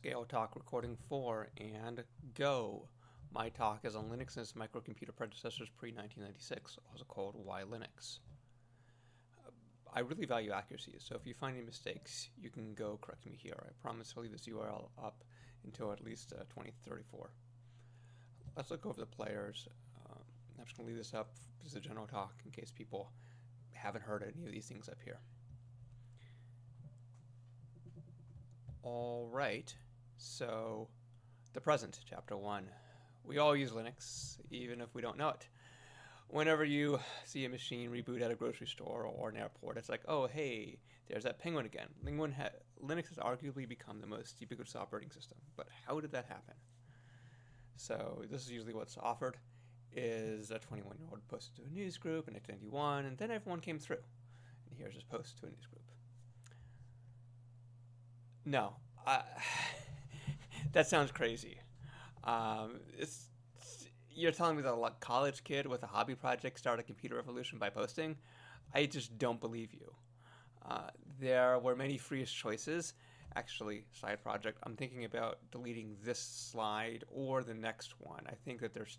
Scale Talk Recording 4 and go. My talk is on Linux and its microcomputer predecessors pre-1996, also called Why Linux. I really value accuracy, so if you find any mistakes, you can go correct me here. I promise to leave this URL up until at least 2034. Let's look over the players. I'm just going to leave this up as a general talk in case people haven't heard any of these things up here. All right, so the present, chapter 1. We all use Linux, even if we don't know it. Whenever you see a machine reboot at a grocery store or an airport, it's like, oh, hey, there's that Penguin again. Linux has arguably become the most ubiquitous operating system, but how did that happen? So this is usually what's offered, is a 21-year-old posted to a news group in 1991, and then everyone came through. And here's his post to a news group. No, that sounds crazy. You're telling me that a college kid with a hobby project started a computer revolution by posting? I just don't believe you. There were many freest choices. Actually, side project, I'm thinking about deleting this slide or the next one. I think that there's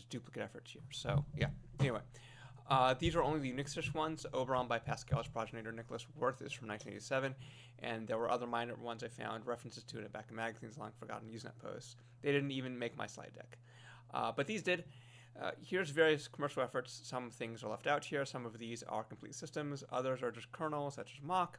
duplicate efforts here. So yeah. Anyway. These are only the Unix-ish ones. Oberon by Pascal's progenitor Nicholas Wirth is from 1987, and there were other minor ones I found, references to in the back of magazines, long forgotten Usenet posts. They didn't even make my slide deck. But these did. Here's various commercial efforts. Some things are left out here. Some of these are complete systems. Others are just kernels, such as Mach.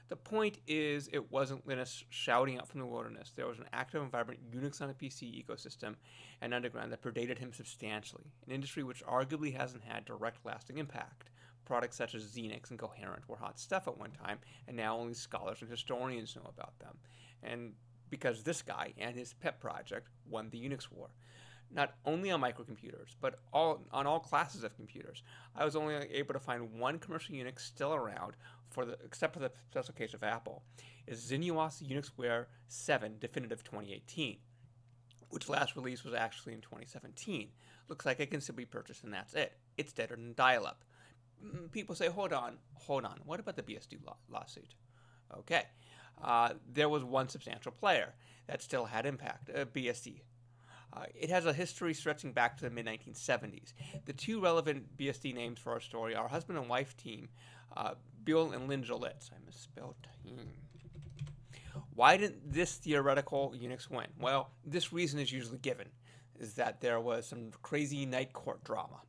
The point is, it wasn't Linus shouting out from the wilderness. There was an active and vibrant Unix on a PC ecosystem and underground that predated him substantially, an industry which arguably hasn't had direct lasting impact. Products such as Xenix and Coherent were hot stuff at one time, and now only scholars and historians know about them. And because this guy and his pet project won the Unix war. Not only on microcomputers, but on all classes of computers. I was only able to find one commercial Unix still around, except for the special case of Apple, is Xinuos UnixWare 7 Definitive 2018, which last release was actually in 2017. Looks like it can still be purchased and that's it. It's deader than dial-up. People say, hold on, what about the BSD lawsuit? Okay, there was one substantial player that still had impact, BSD. It has a history stretching back to the mid-1970s. The two relevant BSD names for our story are husband and wife team, Bill and Lynn Jolitz. I misspelled team. Why didn't this theoretical Unix win? Well, this reason is usually given, is that there was some crazy night court drama.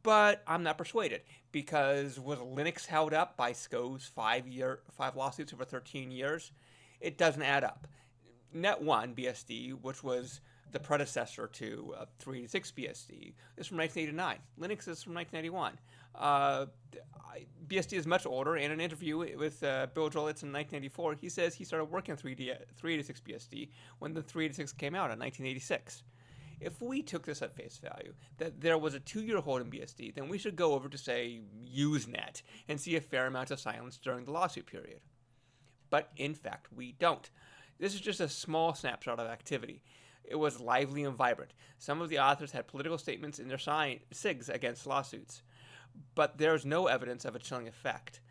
But I'm not persuaded, because was Linux held up by SCO's 5 lawsuits over 13 years? It doesn't add up. Net1 BSD, which was the predecessor to 386 BSD, is from 1989. Linux is from 1991. BSD is much older. In an interview with Bill Jolitz in 1984, he says he started working on 386 BSD when the 386 came out in 1986. If we took this at face value, that there was a 2-year hold in BSD, then we should go over to, say, Usenet and see a fair amount of silence during the lawsuit period. But in fact, we don't. This is just a small snapshot of activity. It was lively and vibrant. Some of the authors had political statements in their SIGs against lawsuits, but there's no evidence of a chilling effect.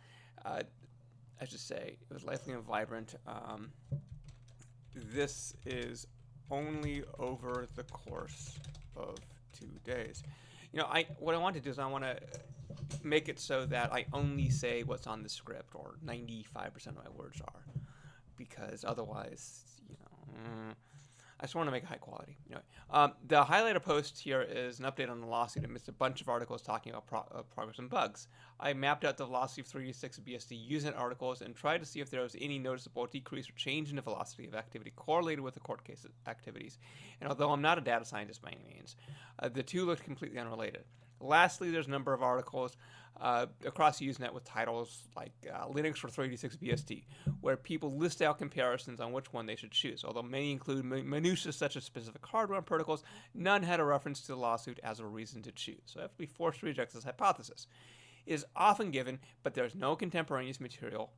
I should say, it was lively and vibrant. This is only over the course of 2 days. You know, what I want to do is I want to make it so that I only say what's on the script, or 95% of my words are. Because otherwise, I just want to make it high quality. Anyway, the highlighter post here is an update on the lawsuit amidst a bunch of articles talking about progress and bugs. I mapped out the velocity of 386 BSD Usenet articles and tried to see if there was any noticeable decrease or change in the velocity of activity correlated with the court case activities. And although I'm not a data scientist by any means, the two looked completely unrelated. Lastly, there's a number of articles across Usenet with titles like Linux for 386 BSD, where people list out comparisons on which one they should choose. Although many include minutiae such as specific hardware and protocols, none had a reference to the lawsuit as a reason to choose. So I have to be forced to reject this hypothesis. It is often given, but there's no contemporaneous material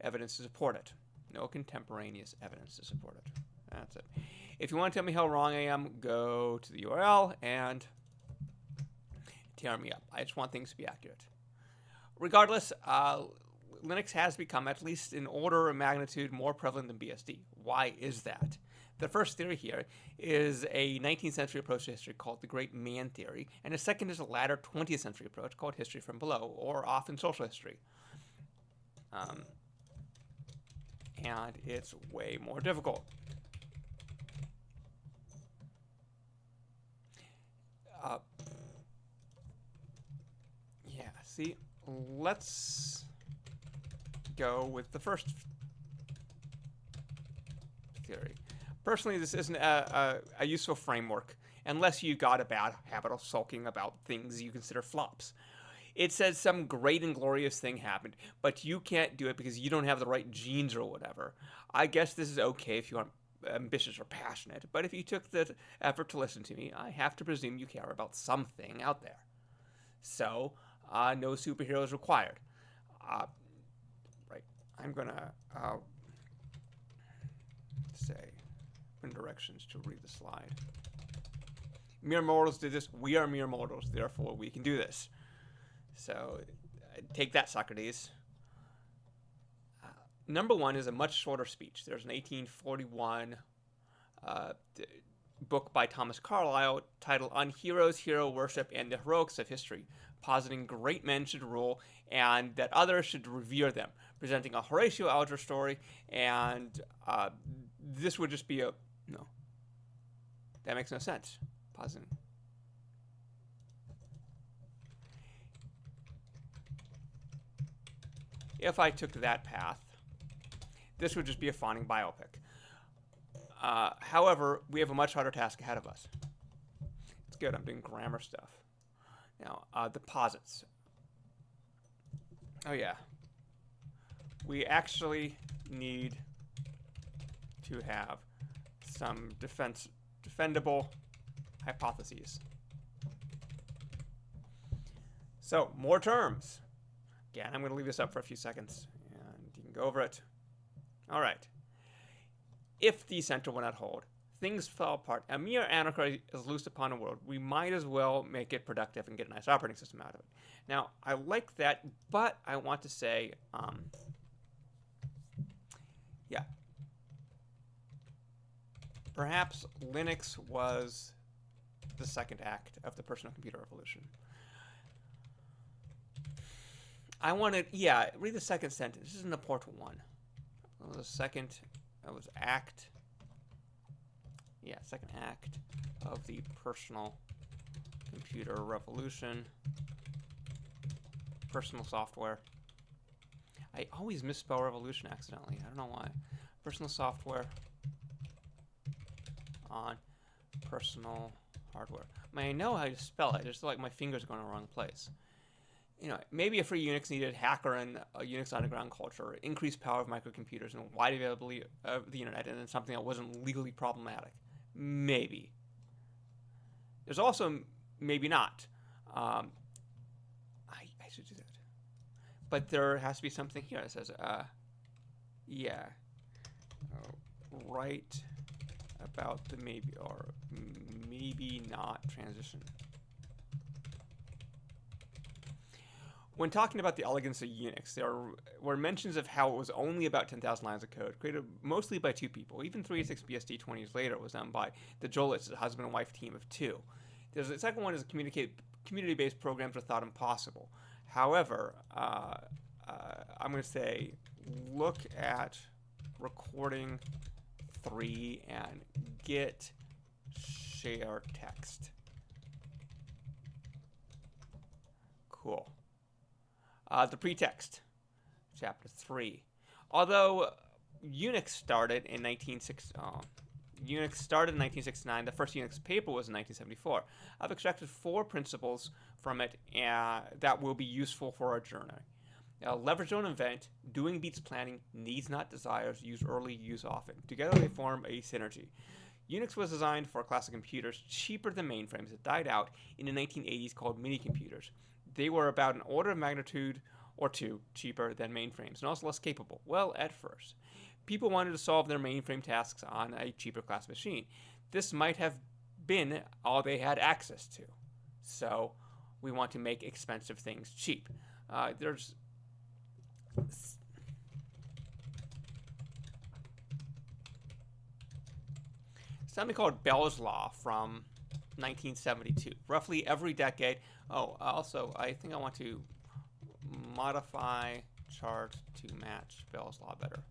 evidence to support it. No contemporaneous evidence to support it. That's it. If you want to tell me how wrong I am, go to the URL and tear me up. I just want things to be accurate. Regardless, Linux has become at least an order of magnitude more prevalent than BSD. Why is that? The first theory here is a 19th century approach to history called the Great Man Theory, and the second is a latter 20th century approach called history from below, or often social history. And it's way more difficult. Yeah, see, let's go with the first theory. Personally, this isn't a useful framework unless you got a bad habit of sulking about things you consider flops. It says some great and glorious thing happened, but you can't do it because you don't have the right genes or whatever. I guess this is okay if you aren't ambitious or passionate, but if you took the effort to listen to me, I have to presume you care about something out there. So, no superheroes required. Right, I'm gonna say in directions to read the slide. Mere mortals did this. We are mere mortals, therefore we can do this. So, take that, Socrates. Number one is a much shorter speech. There's an 1841 book by Thomas Carlyle titled On Heroes, Hero Worship, and the Heroics of History, positing great men should rule and that others should revere them, presenting a Horatio Alger story, and this would just be a... No. That makes no sense. Positing... If I took that path, this would just be a fawning biopic. However, we have a much harder task ahead of us. It's good, I'm doing grammar stuff. Now, deposits. Oh yeah. We actually need to have some defendable hypotheses. So, more terms. Again, I'm going to leave this up for a few seconds, and you can go over it. All right. If the center will not hold, things fall apart, a mere anarchy is loosed upon the world, we might as well make it productive and get a nice operating system out of it. Now, I like that, but I want to say, yeah, perhaps Linux was the second act of the personal computer revolution. I wanted, yeah, read the second sentence. This is an important one. That was the second, that was act. Yeah, second act of the personal computer revolution. Personal software. I always misspell revolution accidentally. I don't know why. Personal software on personal hardware. I mean, I know how to spell it. Just like my fingers are going to the wrong place. You know, maybe a free Unix needed hacker and a Unix underground culture, increased power of microcomputers, and wide availability of the internet, and then something that wasn't legally problematic. Maybe. There's also maybe not. I should do that. But there has to be something here that says, yeah, write about the maybe or maybe not transition. When talking about the elegance of Unix, there were mentions of how it was only about 10,000 lines of code, created mostly by two people. Even 386 BSD 20 years later was done by the Jolitz, a husband and wife team of two. There's the second one is community-based programs are thought impossible. However, I'm going to say look at recording 3 and git share text. Cool. The pretext, chapter 3. Although Unix started in 1969, the first Unix paper was in 1974. I've extracted 4 principles from it that will be useful for our journey. Leverage don't invent, doing beats planning, needs not desires, use early, use often. Together they form a synergy. Unix was designed for classic computers, cheaper than mainframes that died out in the 1980s called mini computers. They were about an order of magnitude or two cheaper than mainframes, and also less capable. Well, at first. People wanted to solve their mainframe tasks on a cheaper class machine. This might have been all they had access to. So we want to make expensive things cheap. There's something called Bell's Law from 1972. Roughly every decade. Oh, also, I think I want to modify chart to match Bell's Law better.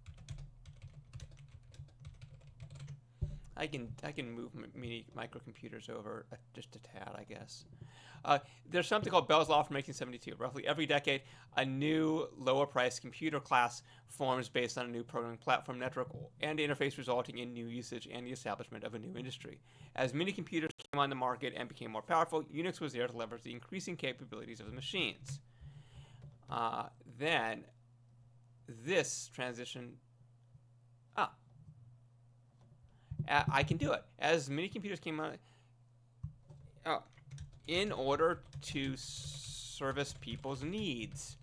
I can move mini microcomputers over just a tad, I guess. There's something called Bell's Law from 1972. Roughly every decade, a new lower-priced computer class forms based on a new programming platform, network, and interface, resulting in new usage and the establishment of a new industry. As mini computers came on the market and became more powerful, Unix was there to leverage the increasing capabilities of the machines. Then, this transition... I can do it. As mini computers came on... in order to service people's needs.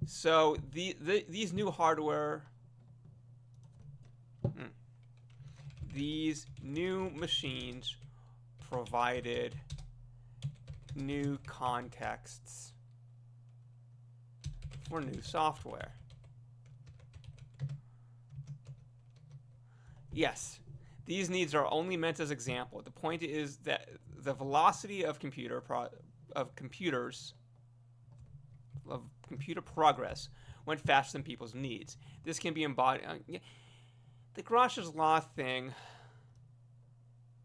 So these new hardware, these new machines provided new contexts for new software. Yes. These needs are only meant as example. The point is that the velocity of computer progress went faster than people's needs. This can be embodied. The Gauss's law thing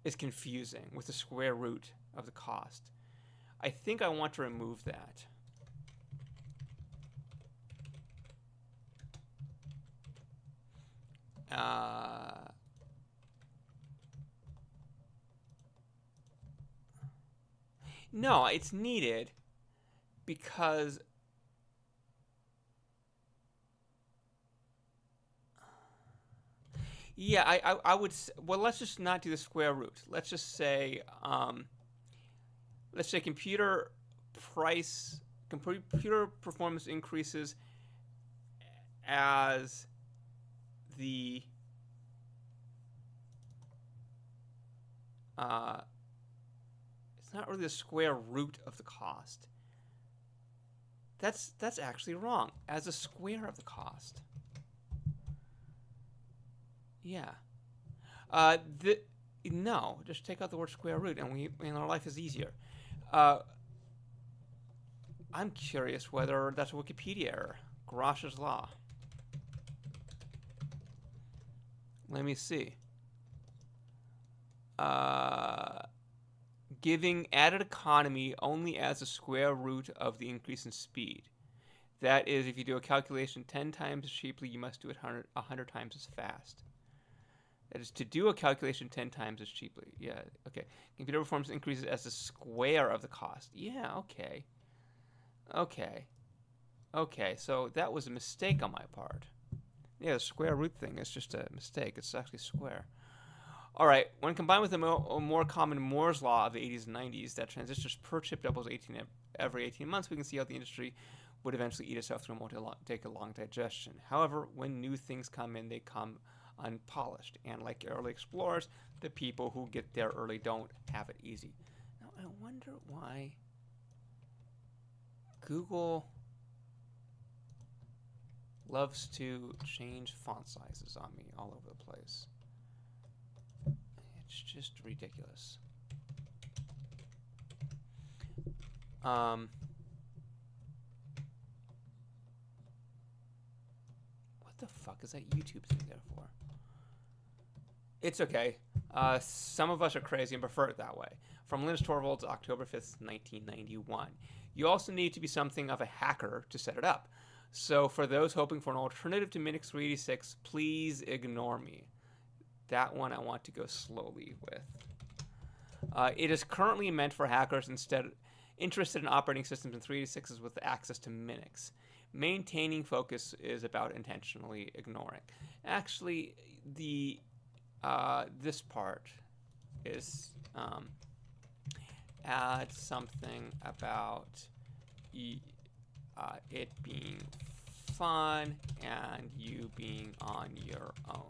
is confusing with the square root of the cost. I think I want to remove that. No, it's needed because yeah, I would, well, let's just not do the square root. Let's just say computer performance increases as the it's not really the square root of the cost. That's actually wrong. As a square of the cost. Yeah. No, just take out the word square root, and our life is easier. I'm curious whether that's a Wikipedia error. Gauss's law. Let me see. Giving added economy only as a square root of the increase in speed. That is, if you do a calculation 10 times as cheaply, you must do it 100 times as fast. That is, to do a calculation 10 times as cheaply. Yeah, okay. Computer performance increases as the square of the cost. Yeah, okay. Okay, so that was a mistake on my part. Yeah, the square root thing is just a mistake. It's actually square. All right, when combined with the more common Moore's law of the 80s and 90s, that transistors per chip doubles every 18 months, we can see how the industry would eventually eat itself through and won't take a long digestion. However, when new things come in, they come unpolished. And like early explorers, the people who get there early don't have it easy. Now, I wonder why Google loves to change font sizes on me all over the place. It's just ridiculous. What the fuck is that YouTube thing there for? It's okay. Some of us are crazy and prefer it that way. From Linus Torvalds, October 5th, 1991. You also need to be something of a hacker to set it up. So for those hoping for an alternative to Minix 386, please ignore me. That one I want to go slowly with. It is currently meant for hackers instead interested in operating systems and 386s with access to Minix. Maintaining focus is about intentionally ignoring. Actually, this part is add something about it being fun and you being on your own.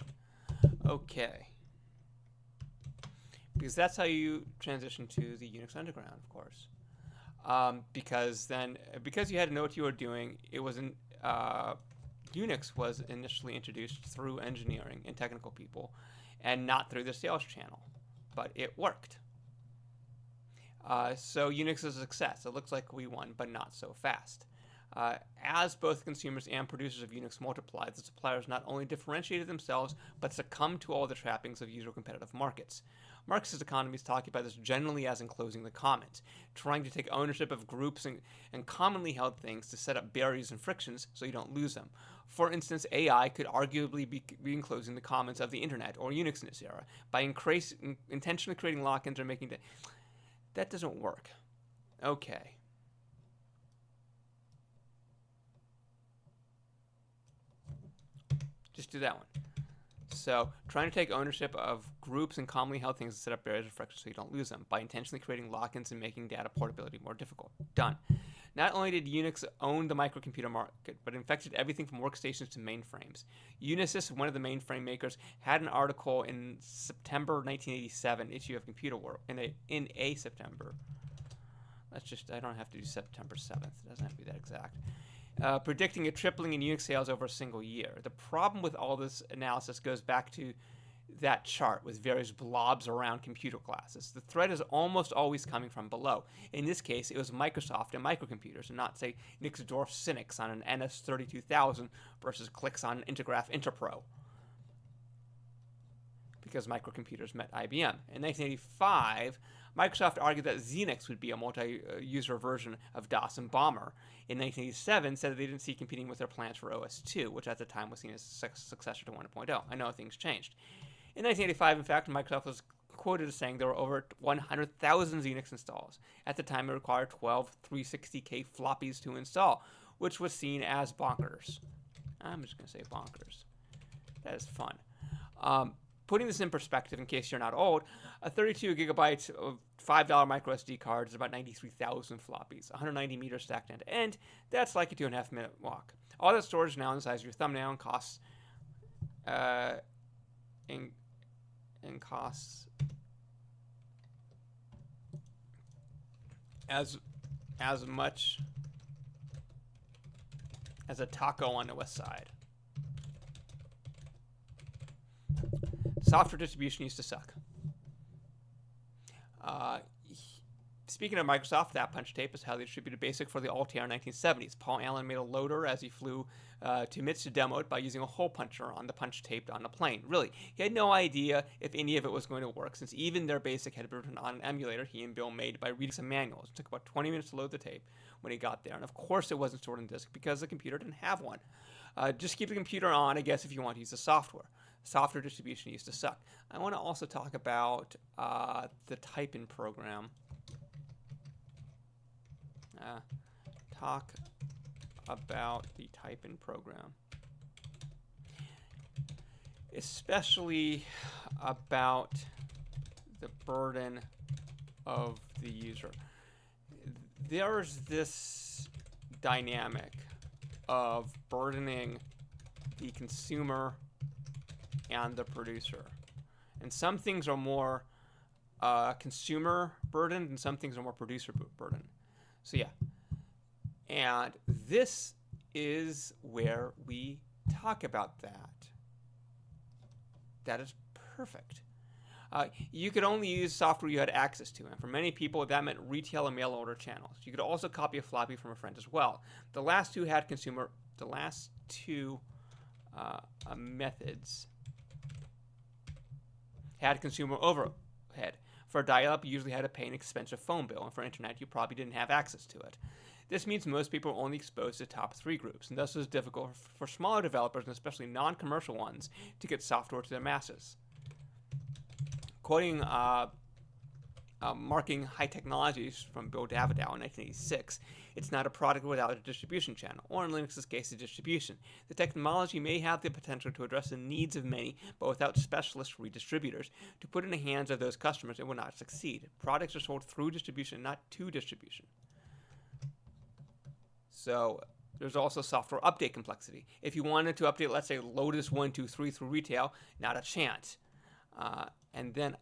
Okay. Because that's how you transition to the Unix Underground, of course. Because you had to know what you were doing, it wasn't Unix was initially introduced through engineering and technical people and not through the sales channel, but it worked. So Unix is a success. It looks like we won, but not so fast. As both consumers and producers of Unix multiplied, the suppliers not only differentiated themselves, but succumbed to all the trappings of usual competitive markets. Marxist economies talk about this generally as enclosing the commons, trying to take ownership of groups and commonly held things to set up barriers and frictions so you don't lose them. For instance, AI could arguably be enclosing the commons of the internet or Unix in this era by intentionally creating lock-ins or making that doesn't work. Okay. Just do that one. So, trying to take ownership of groups and commonly held things and set up barriers and frictions so you don't lose them by intentionally creating lock-ins and making data portability more difficult. Done. Not only did Unix own the microcomputer market, but it infected everything from workstations to mainframes. Unisys, one of the mainframe makers, had an article in September 1987 issue of Computer World, in a September. I don't have to do September 7th. It doesn't have to be that exact. Predicting a tripling in Unix sales over a single year. The problem with all this analysis goes back to that chart with various blobs around computer classes. The threat is almost always coming from below. In this case, it was Microsoft and microcomputers, and not, say, Nixdorf Cynix on an NS32000 versus Clix on an Intergraph Interpro, because microcomputers met IBM. In 1985, Microsoft argued that Xenix would be a multi-user version of DOS and Bomber. In 1987, said that they didn't see competing with their plans for OS2, which at the time was seen as a successor to 1.0. I know things changed. In 1985, in fact, Microsoft was quoted as saying there were over 100,000 Xenix installs. At the time, it required 12 360K floppies to install, which was seen as bonkers. I'm just going to say bonkers. That is fun. Putting this in perspective, in case you're not old, a 32 gigabyte of $5 micro SD card is about 93,000 floppies, 190 meters stacked end to end. That's like a 2.5 minute walk. All that storage now in the size of your thumbnail and costs, costs as much as a taco on the west side. Software distribution used to suck. Speaking of Microsoft, that punch tape is how they distributed BASIC for the Altair 1970s. Paul Allen made a loader as he flew to MITS to demo it by using a hole puncher on the punch taped on the plane. Really, he had no idea if any of it was going to work, since even their BASIC had been written on an emulator he and Bill made by reading some manuals. It took about 20 minutes to load the tape when he got there, and of course it wasn't stored on disk because the computer didn't have one. Just keep the computer on, I guess, if you want to use the software. Software distribution used to suck. I want to also talk about the type-in program. Talk about the type-in program. Especially about the burden of the user. There's this dynamic of burdening the consumer and the producer. And some things are more consumer burdened and some things are more producer burdened. So yeah. And this is where we talk about that. That is perfect. You could only use software you had access to, and for many people that meant retail and mail order channels. You could also copy a floppy from a friend as well. The last two methods had consumer overhead. For dial-up, you usually had to pay an expensive phone bill, and for internet, you probably didn't have access to it. This means most people are only exposed to top 3 groups, and thus it was difficult for smaller developers, and especially non-commercial ones, to get software to their masses. Quoting Marking High Technologies from Bill Davidow in 1986, it's not a product without a distribution channel, or in Linux's case, a distribution. The technology may have the potential to address the needs of many, but without specialist redistributors to put in the hands of those customers, it will not succeed. Products are sold through distribution, not to distribution. So there's also software update complexity. If you wanted to update, let's say, Lotus 123 through retail, not a chance. And then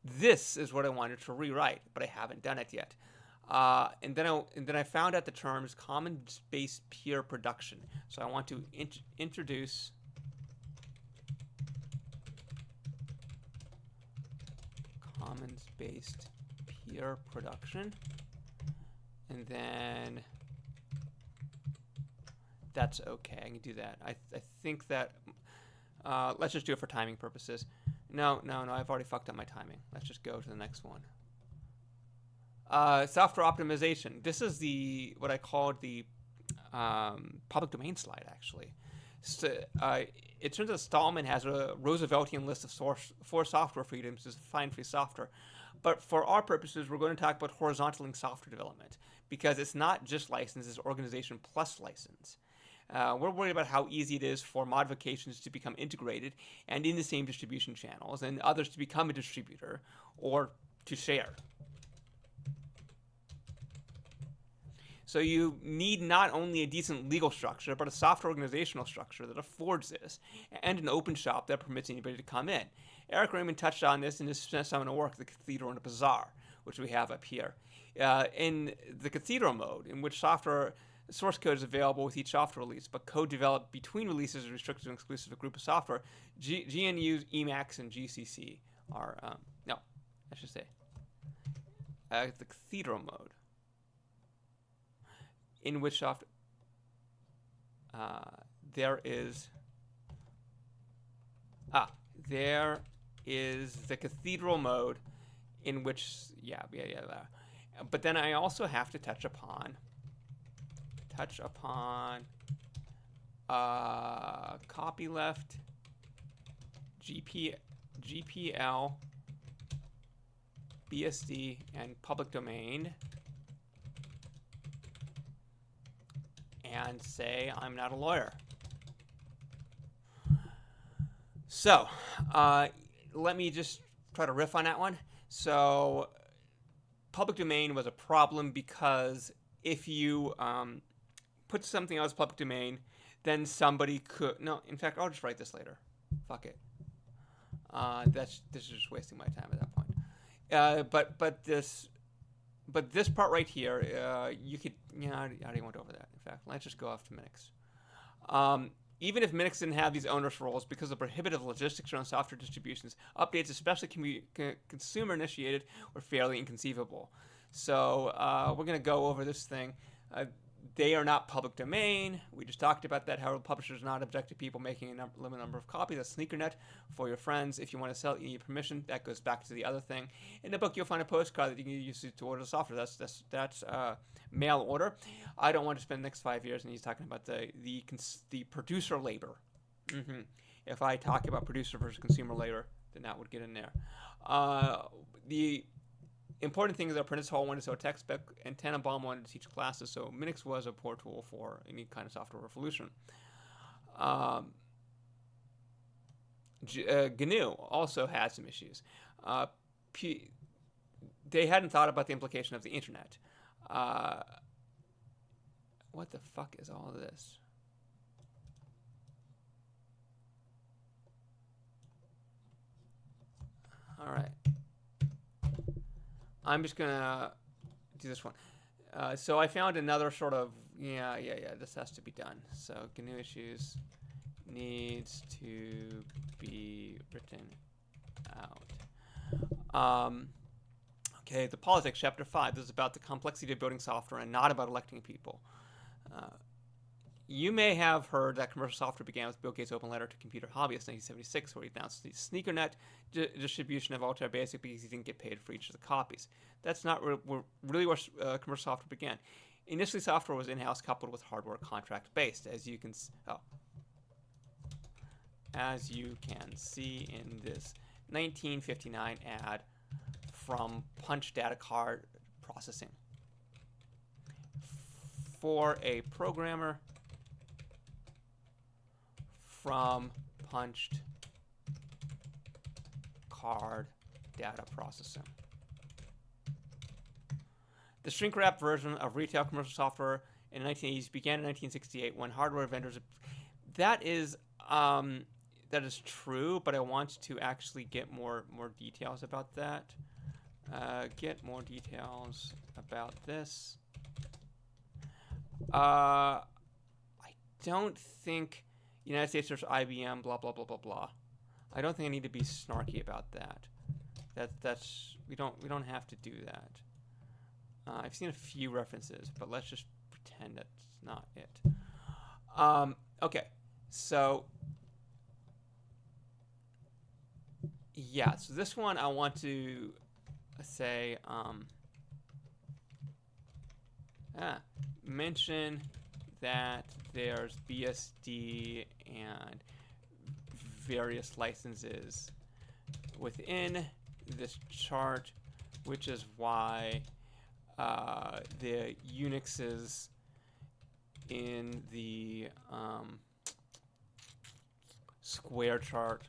this is what I wanted to rewrite, but I haven't done it yet. And then I found out the terms common space peer production. So I want to introduce commons-based peer production, and then that's okay. I can do that. I think that let's just do it for timing purposes. No, I've already fucked up my timing. Let's just go to the next one. Software optimization. This is what I called the public domain slide, actually. So, it turns out Stallman has a Rooseveltian list of four software freedoms to define free software. But for our purposes, we're going to talk about horizontal link software development, because it's not just license, it's organization plus license. We're worried about how easy it is for modifications to become integrated and in the same distribution channels, and others to become a distributor or to share. So you need not only a decent legal structure, but a software organizational structure that affords this, and an open shop that permits anybody to come in. Eric Raymond touched on this in his seminal work, The Cathedral and the Bazaar, which we have up here. In the Cathedral mode, in which software source code is available with each software release, but code developed between releases is restricted and exclusive to a group of software, GNU, Emacs, and GCC are, the Cathedral mode, in which there is the Cathedral mode, in which but then I also have to touch upon copyleft, GPL, BSD, and public domain, and say I'm not a lawyer. So let me just try to riff on that one. So public domain was a problem because if you put something else public domain, then somebody could... No, in fact, I'll just write this later. Fuck it. This is just wasting my time at that point. But this part right here, you could... I already went over that. In fact, let's just go off to Minix. Even if Minix didn't have these onerous roles, because of prohibitive logistics around software distributions, updates, especially consumer-initiated, were fairly inconceivable. So we're going to go over this thing. They are not public domain. We just talked about that, how publishers not object to people making a limited number of copies. That's SneakerNet for your friends. If you want to sell it, you need permission. That goes back to the other thing. In the book, you'll find a postcard that you can use to order the software. That's mail order. I don't want to spend the next 5 years, and he's talking about the producer labor. If I talk about producer versus consumer labor, then that would get in there. The important thing is that Prentice Hall wanted to sell tech spec, and Tannenbaum wanted to teach classes, so Minix was a poor tool for any kind of software revolution. GNU also had some issues. They hadn't thought about the implication of the internet. What the fuck is all this? All right. I'm just going to do this one. So I found another sort of, this has to be done. So GNU issues needs to be written out. Okay, the politics, chapter 5. This is about the complexity of building software and not about electing people. You may have heard that commercial software began with Bill Gates' open letter to computer hobbyists in 1976, where he announced the SneakerNet distribution of Altair Basic because he didn't get paid for each of the copies. That's not really where commercial software began. Initially, software was in-house coupled with hardware contract-based, as you can see in this 1959 ad from Punch Data Card Processing. For a programmer from Punched Card Data Processing. The shrink-wrap version of retail commercial software in the 1980s began in 1968 when hardware vendors... That is true, but I want to actually get more details about that. Get more details about this. I don't think United States versus IBM, blah, blah, blah, blah, blah. I don't think I need to be snarky about that. We don't have to do that. I've seen a few references, but let's just pretend that's not it. Okay, so yeah, so this one I want to say mention that there's BSD and various licenses within this chart, which is why the Unixes in the square chart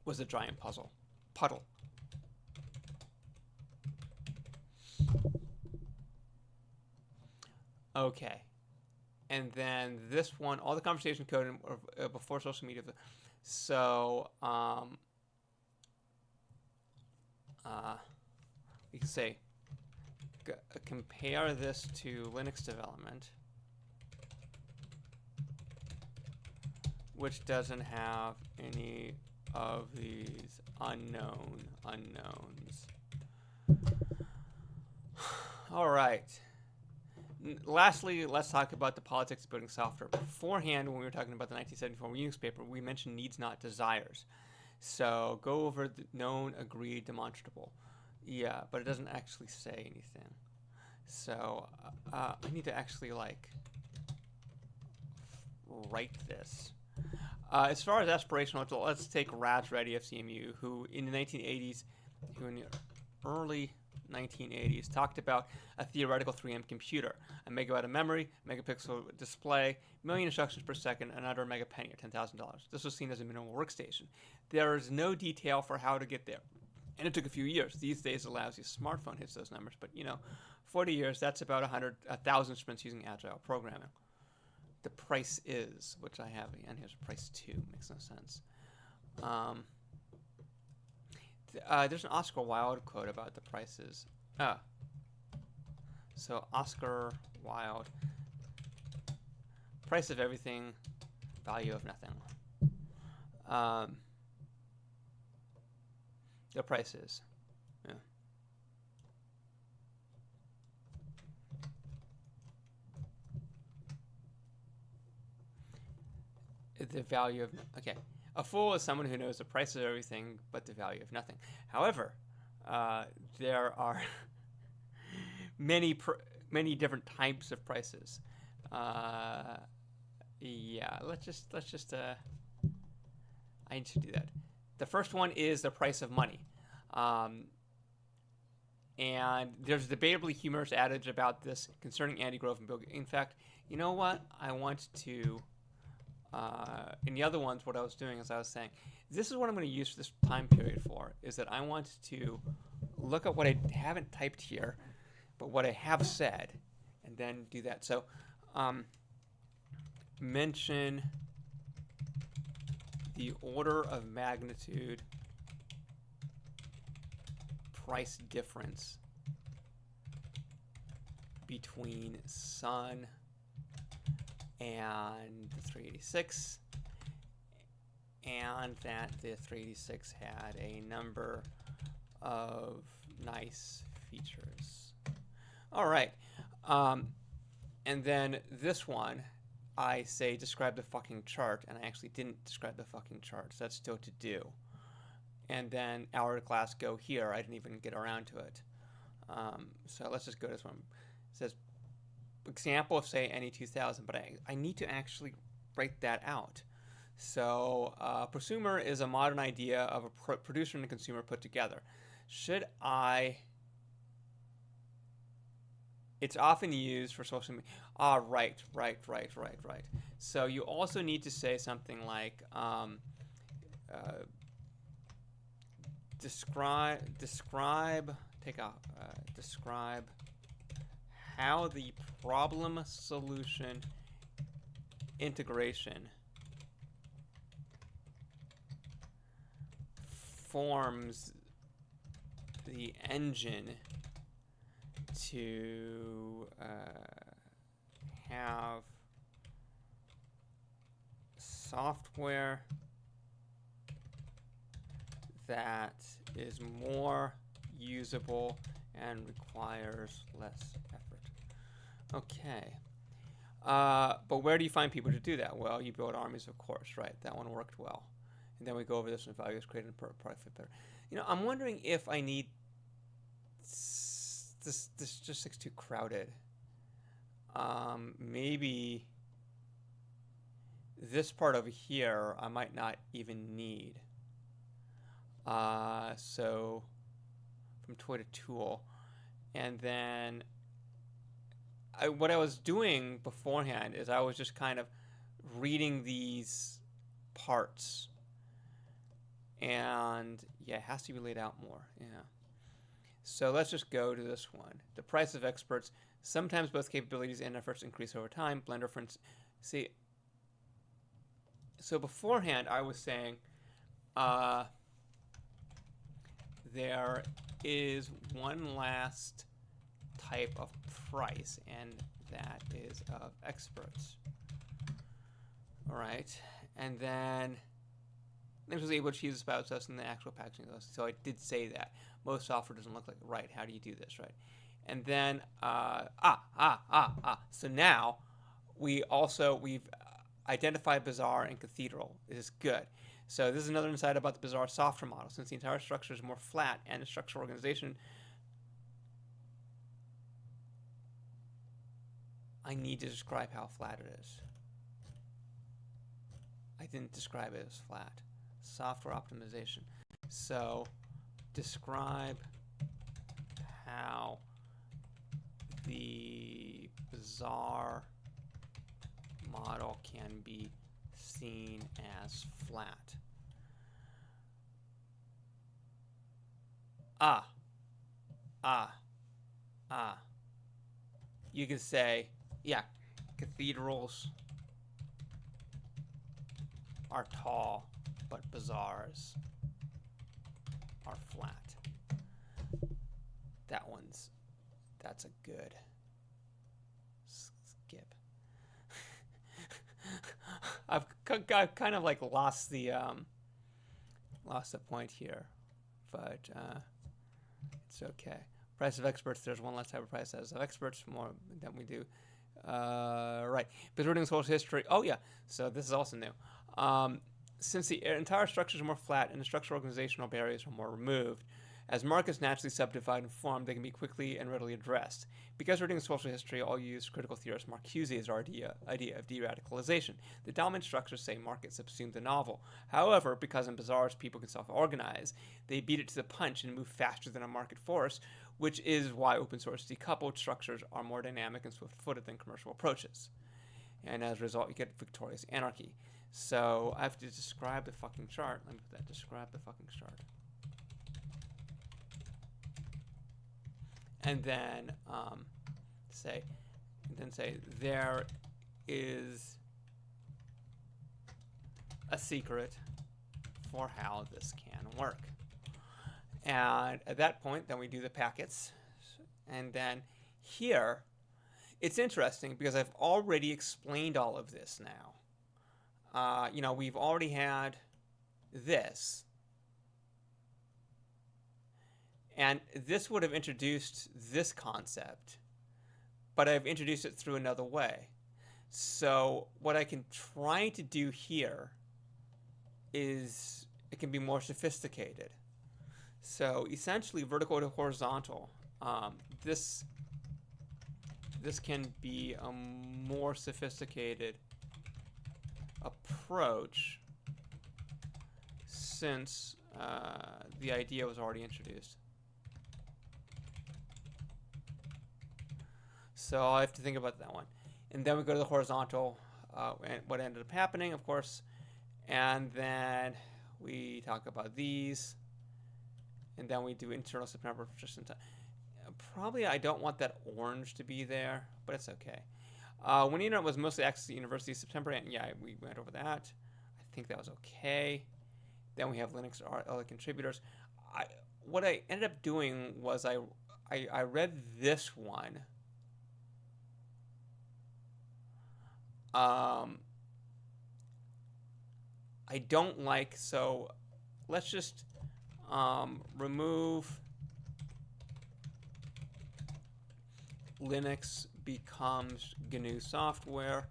was a giant puddle. Okay. And then this one, all the conversation code before social media. So we can say compare this to Linux development, which doesn't have any of these unknowns. All right. Lastly, let's talk about the politics of building software. Beforehand, when we were talking about the 1974 Unix paper, we mentioned needs, not desires. So go over the known, agreed, demonstrable. Yeah, but it doesn't actually say anything. So I need to actually like write this. As far as aspirational, let's take Raj Reddy of CMU, who in the 1980s, who in the early 1980s talked about a theoretical 3M computer, a megabyte of memory, megapixel display, million instructions per second, and under a megapenny at $10,000. This was seen as a minimal workstation. There is no detail for how to get there, and it took a few years. These days, a lousy smartphone hits those numbers, but 40 years, that's about 1,000 sprints using agile programming. The price is, which I have, and here's a price 2, makes no sense. There's an Oscar Wilde quote about the prices. So Oscar Wilde, price of everything, value of nothing. The prices. Yeah. The value of, okay. A fool is someone who knows the price of everything but the value of nothing. However, there are many different types of prices. Yeah, let's just I need to do that. The first one is the price of money. And there's a debatably humorous adage about this concerning Andy Grove and Bill Gates. In fact, you know what? I want to in the other ones, what I was doing is I was saying, this is what I'm going to use this time period for, is that I want to look at what I haven't typed here, but what I have said, and then do that. So mention the order of magnitude price difference between Sun and the 386, and that the 386 had a number of nice features. All right, and then this one, I say describe the fucking chart, and I actually didn't describe the fucking chart, so that's still to do. And then hourglass go here, I didn't even get around to it. So let's just go to this one. It says example of say NE2000, but I need to actually write that out. So prosumer is a modern idea of a producer and a consumer put together. Should I? It's often used for social media. Right. So you also need to say something like describe how the problem solution integration forms the engine to have software that is more usable and requires less effort. Okay. But where do you find people to do that? Well, you build armies, of course, right? That one worked well. And then we go over this when value is created and product fit better. You know, I'm wondering if I need this just looks too crowded. Maybe this part over here I might not even need. So from toy to tool. And then what I was doing beforehand is I was just kind of reading these parts. And yeah, it has to be laid out more. Yeah. So let's just go to this one. The price of experts. Sometimes both capabilities and efforts increase over time. Blender, for instance. See, so beforehand I was saying there is one last type of price, and that is of experts. All right, and then I was able to use about us in the actual packaging. So I did say that most software doesn't look like it. Right. How do you do this? Right. And then So now we've identified Bazaar and Cathedral. It is good. So this is another insight about the Bazaar software model. Since the entire structure is more flat and the structural organization, I need to describe how flat it is. I didn't describe it as flat. Software optimization. So describe how the Bazaar model can be seen as flat. You can say, yeah, cathedrals are tall, but bazaars are flat. That's a good skip. I've kind of like lost the point here, but it's okay. Price of experts. There's one less type of price as of experts, more than we do. Right. Preserving social history. Oh yeah. So this is also new. Since the entire structure is more flat and the structural organizational barriers are more removed, as markets naturally subdivide and form, they can be quickly and readily addressed. Because we're doing social history, I'll use critical theorist Marcuse's idea of de-radicalization. The dominant structures say markets subsume the novel. However, because in bazaars people can self-organize, they beat it to the punch and move faster than a market force, which is why open source decoupled structures are more dynamic and swift-footed than commercial approaches. And as a result, you get victorious anarchy. So I have to describe the fucking chart. Let me put that. Describe the fucking chart. And then say there is a secret for how this can work. And at that point, then we do the packets. And then here, it's interesting because I've already explained all of this now. You know, we've already had this. And this would have introduced this concept, but I've introduced it through another way. So what I can try to do here is it can be more sophisticated. So essentially vertical to horizontal. This can be a more sophisticated approach since the idea was already introduced. So I have to think about that one. And then we go to the horizontal, and what ended up happening, of course. And then we talk about these. And then we do internal September just in time. Probably I don't want that orange to be there, but it's okay. When the internet was mostly access to university September, and yeah, we went over that. I think that was okay. Then we have Linux other contributors. What I ended up doing was I I read this one. I don't like, so let's just remove Linux becomes GNU software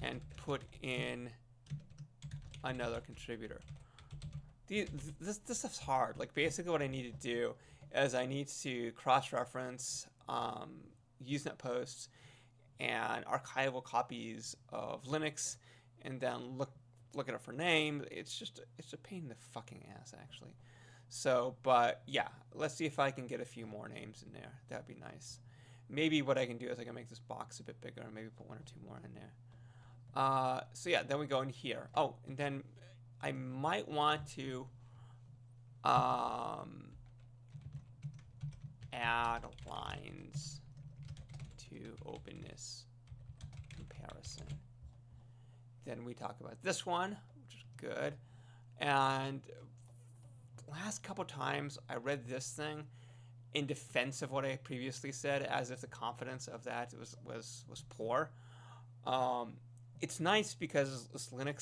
and put in another contributor. This stuff's hard. Like, basically what I need to do is I need to cross-reference Usenet posts and archival copies of Linux, and then look at it for names. It's a pain in the fucking ass, actually. So, but yeah, let's see if I can get a few more names in there. That'd be nice. Maybe what I can do is I can make this box a bit bigger and maybe put one or two more in there. So yeah, then we go in here. Oh, and then I might want to add lines to openness comparison. Then we talk about this one, which is good. And last couple times I read this thing in defense of what I previously said, as if the confidence of that was poor. It's nice because it's Linux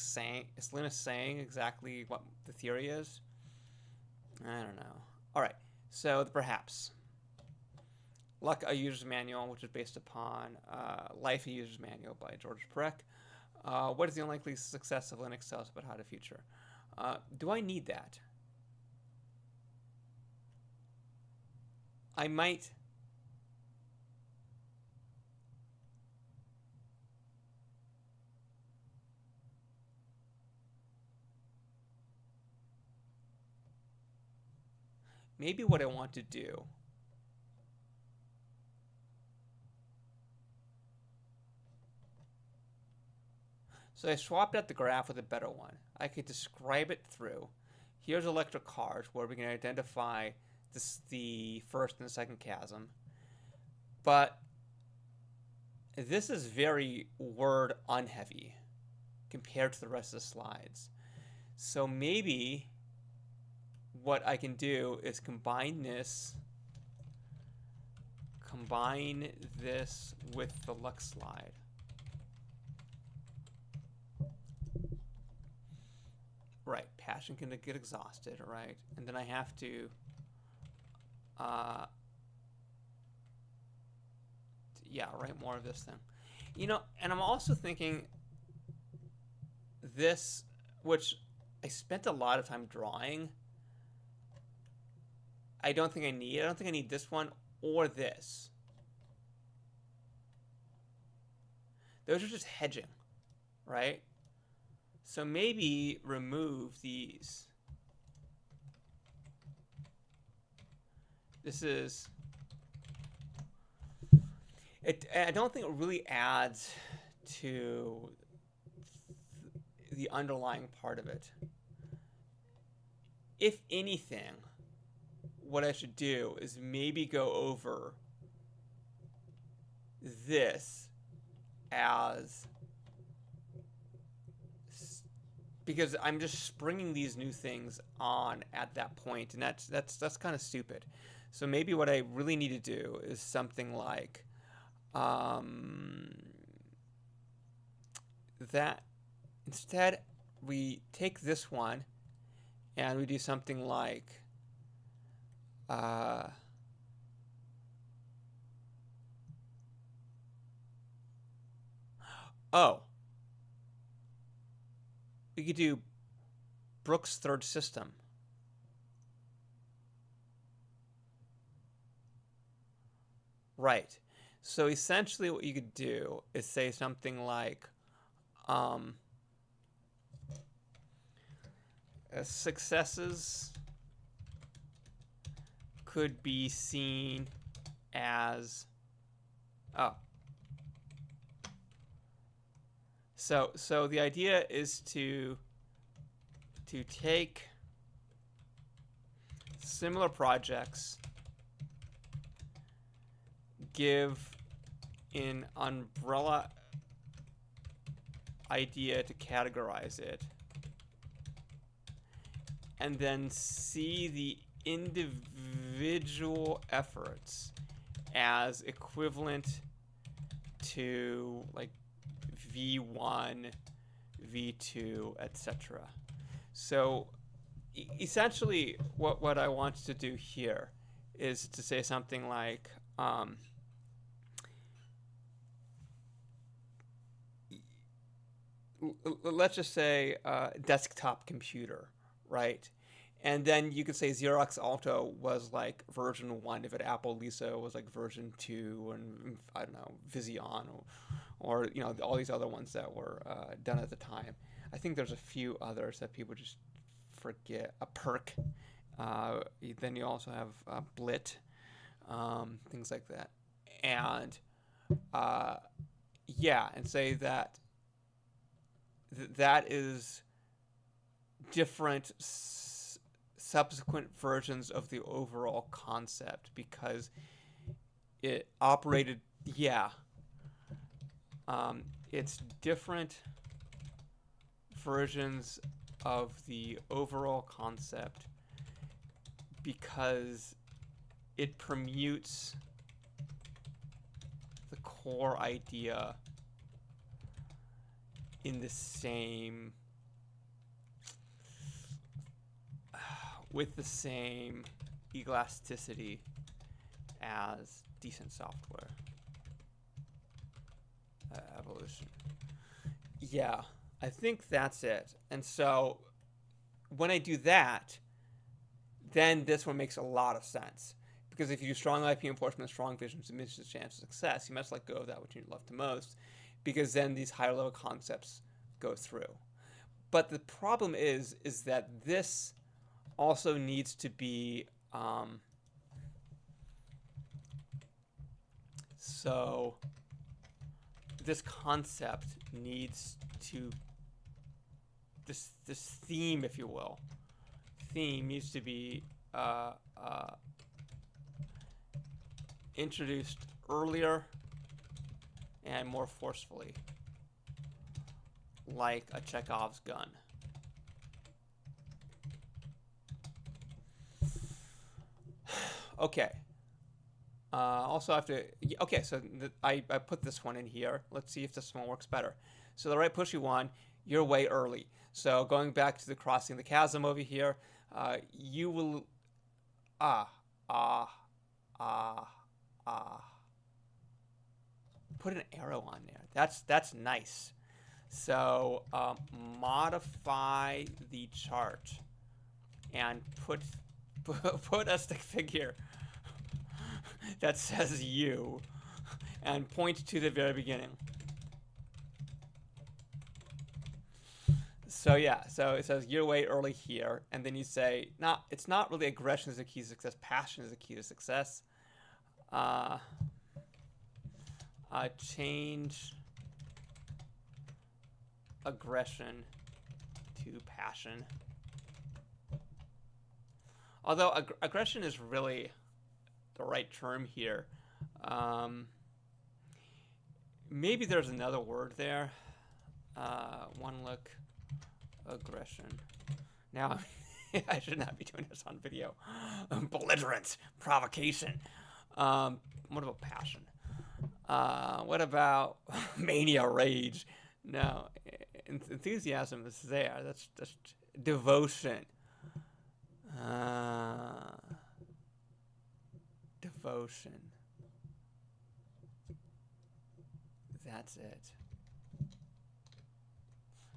saying exactly what the theory is. I don't know. All right, so perhaps. Luck, a User's Manual, which is based upon Life, a User's Manual by George Perec. What is the unlikely success of Linux? Tell us about how to future. Do I need that? I might. Maybe what I want to do. So I swapped out the graph with a better one. I could describe it through. Here's electric cars, where we can identify the first and the second chasm. But this is very word unheavy compared to the rest of the slides. So maybe what I can do is combine this with the Luck slide. Right, passion can get exhausted, right? And then I have to yeah, write more of this thing. You know, and I'm also thinking this, which I spent a lot of time drawing. I don't think I need this one or this. Those are just hedging, right? So maybe remove these. This is it. I don't think it really adds to the underlying part of it. If anything, what I should do is maybe go over this as, because I'm just springing these new things on at that point, and that's kind of stupid. So maybe what I really need to do is something like that. Instead, we take this one and we do something like oh, we could do Brooks' third system. Right. So essentially what you could do is say something like successes could be seen as so the idea is to take similar projects, give an umbrella idea to categorize it, and then see the individual efforts as equivalent to like V1, V2, etc. So essentially what I want to do here is to say something like let's just say desktop computer, right? And then you could say Xerox Alto was like version 1 if it Apple Lisa was like version 2, and I don't know, Vision, or you know, all these other ones that were done at the time. I think there's a few others that people just forget. A Perk. Then you also have Blit, things like that. And yeah, and say that that is different subsequent versions of the overall concept because it operated, yeah, it's different versions of the overall concept because it permutes the core idea in the same, with the same elasticity as decent software evolution. Yeah, I think that's it. And so when I do that, then this one makes a lot of sense. Because if you do strong IP enforcement, strong vision diminishes the chance of success, you must let go of that which you love the most, because then these higher level concepts go through. But the problem is that this also needs to be so this concept needs to, this theme, if you will, needs to be introduced earlier and more forcefully, like a Chekhov's gun. Okay. Also, I have to. Okay, so I put this one in here. Let's see if this one works better. So the right pushy one, you're way early. So going back to the crossing the chasm over here, you will. Put an arrow on there. That's nice. So modify the chart and put a stick figure that says you and point to the very beginning. So yeah, so it says you're way early here, and then you say, nah, it's not really aggression is the key to success, passion is the key to success. Change aggression to passion. Although aggression is really the right term here. Maybe there's another word there. One look, aggression. Now, I should not be doing this on video. Belligerence, provocation. What about passion? What about mania, rage? No, enthusiasm is there. That's just devotion. Devotion. That's it.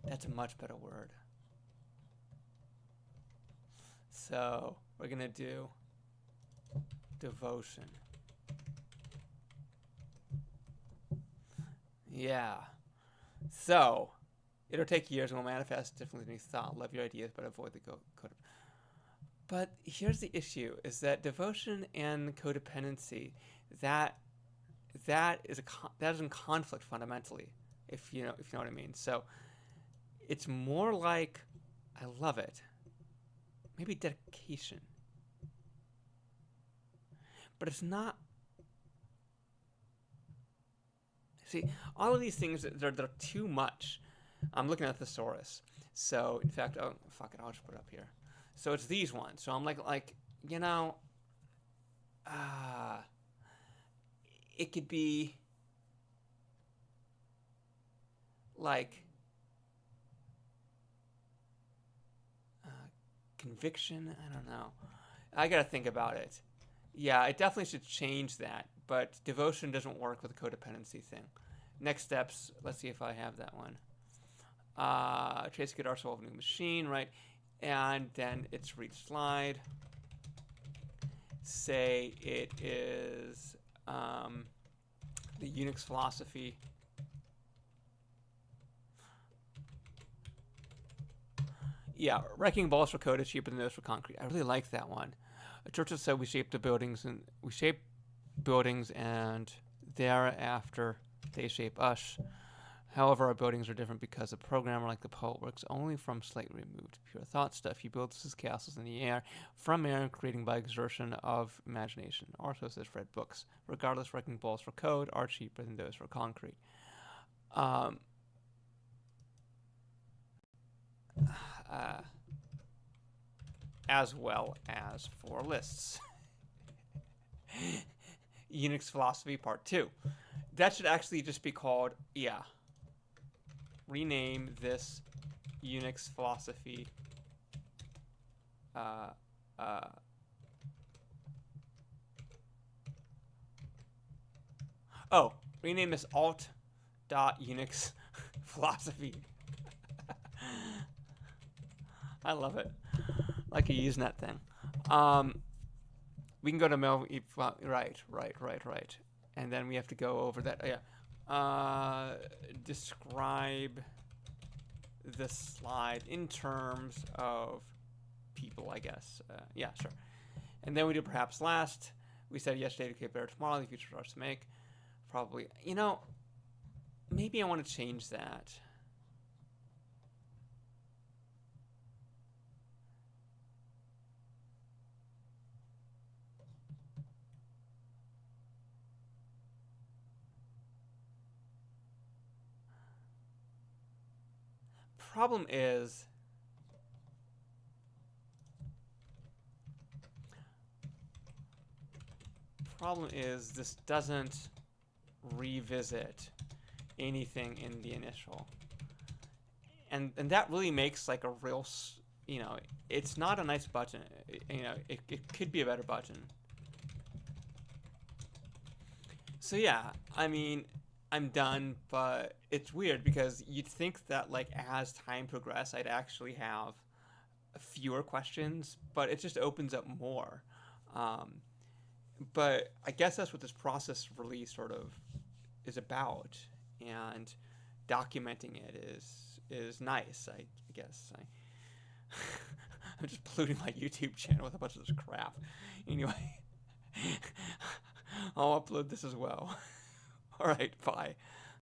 That's a much better word. So we're gonna do devotion. Yeah. So it'll take years and will manifest differently than you thought. Love your ideas, but avoid the code. But here's the issue: is that devotion and codependency, that is in conflict fundamentally, if you know what I mean. So it's more like, I love it, maybe dedication, but it's not. See, all of these things, they're too much. I'm looking at the thesaurus. So in fact, oh fuck it, I'll just put it up here. So it's these ones. So I'm like you know, uh, it could be like uh, conviction. I don't know. I gotta think about it. Yeah, it definitely should change that, but devotion doesn't work with the codependency thing. Next steps, let's see if I have that one. Trace Guitar solve new machine, right? And then it's read slide. Say it is the Unix philosophy. Yeah, wrecking balls for code is cheaper than those for concrete. I really like that one. Churchill said we shape buildings and thereafter they shape us. However, our buildings are different because a programmer like the poet works only from slightly removed pure thought stuff. He builds his castles in the air, from air, creating by exertion of imagination. Or so says Fred Books. Regardless, wrecking balls for code are cheaper than those for concrete. Um, uh, as well as for lists. Unix philosophy part 2. That should actually just be called, yeah. Rename this Unix philosophy rename this alt.unix philosophy. I love it. Like you using that thing. We can go to mail. Right. And then we have to go over that. Describe the slide in terms of people, I guess. Yeah, sure. And then we do perhaps last. We said yesterday to get better tomorrow. The future starts to make. Probably. Maybe I want to change that. Problem is this doesn't revisit anything in the initial, and that really makes like a real, it's not a nice button. It could be a better button. So yeah, I mean, I'm done, but it's weird because you'd think that like as time progresses, I'd actually have fewer questions, but it just opens up more. But I guess that's what this process release sort of is about, and documenting it is nice. I guess I'm just polluting my YouTube channel with a bunch of this crap. Anyway, I'll upload this as well. All right, bye.